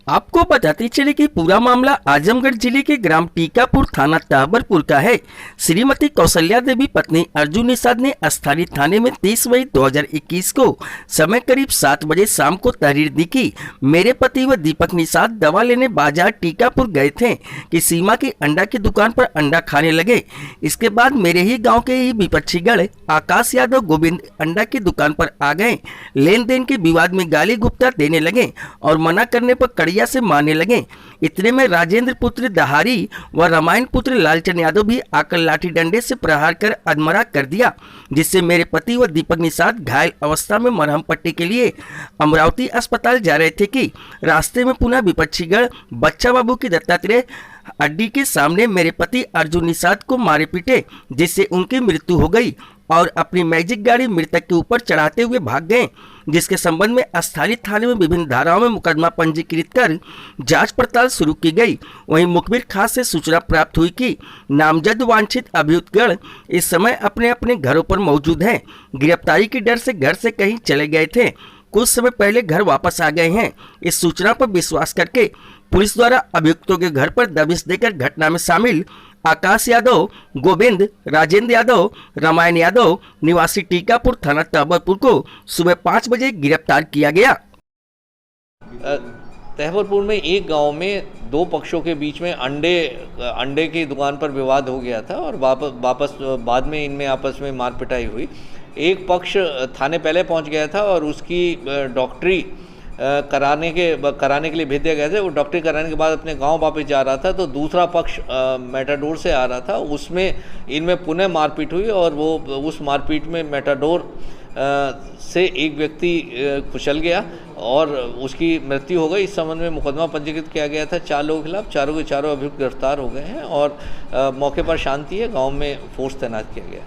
आपको बताते चले कि पूरा मामला आजमगढ़ जिले के ग्राम टीकापुर थाना ताबरपुर का है। श्रीमती कौशल्या देवी पत्नी अर्जुन निषाद ने स्थानीय थाने में 30 मई 2021 को समय करीब 7 बजे शाम को तहरीर दी कि मेरे पति व दीपक निषाद दवा लेने बाजार टीकापुर गए थे कि सीमा की अंडा की दुकान पर अंडा खाने लगे। इसके बाद मेरे ही गाँव के ही विपक्षीगढ़ आकाश यादव गोविंद अंडा की दुकान पर आ गए। लेन देन के विवाद में गाली गुप्ता देने लगे और मना करने पर कड़िया से मारने लगे। इतने में राजेंद्र पुत्र दहारी व रामायण पुत्र लालचंद यादव भी आकर लाठी डंडे से प्रहार कर अधमरा कर दिया, जिससे मेरे पति व दीपक निषाद घायल अवस्था में मरहम पट्टी के लिए अमरावती अस्पताल जा रहे थे कि रास्ते में पुनः विपक्षीगढ़ बच्चा बाबू की दत्तात्रेय अड्डी के सामने मेरे पति अर्जुन निषाद को मारे पीटे, जिससे उनकी मृत्यु हो गई और अपनी मैजिक गाड़ी मृतक के ऊपर चढ़ाते हुए भाग गए, जिसके संबंध में स्थानीय थाने में विभिन्न धाराओं में मुकदमा पंजीकृत कर जांच पड़ताल शुरू की गई। वहीं मुखबिर खास से सूचना प्राप्त हुई कि नामजद वांछित अभियुक्तगण इस समय अपने अपने घरों पर मौजूद हैं। गिरफ्तारी के डर से घर से कहीं चले गए थे, कुछ समय पहले घर वापस आ गए हैं। इस सूचना पर विश्वास करके पुलिस द्वारा अभियुक्तों के घर पर दबिश देकर घटना में शामिल आकाश यादव, गोविंद, राजेंद्र यादव, रामायण यादव निवासी टीकापुर थाना ताबरपुर को सुबह 5 बजे गिरफ्तार किया गया। तहबरपुर में एक गांव में दो पक्षों के बीच में अंडे की दुकान पर विवाद हो गया था और वापस बाद में इनमें आपस में मार पिटाई हुई। एक पक्ष थाने पहले पहुंच गया था और उसकी डॉक्टरी कराने के लिए भेज दिया गया था। वो डॉक्टरी कराने के बाद अपने गांव वापस जा रहा था तो दूसरा पक्ष मेटाडोर से आ रहा था, उसमें इनमें पुनः मारपीट हुई और वो उस मारपीट में मेटाडोर से एक व्यक्ति कुचल गया और उसकी मृत्यु हो गई। इस संबंध में मुकदमा पंजीकृत किया गया था 4 लोगों के खिलाफ। चारों के चारों अभियुक्त गिरफ्तार हो गए हैं और मौके पर शांति है, गाँव में फोर्स तैनात किया गया।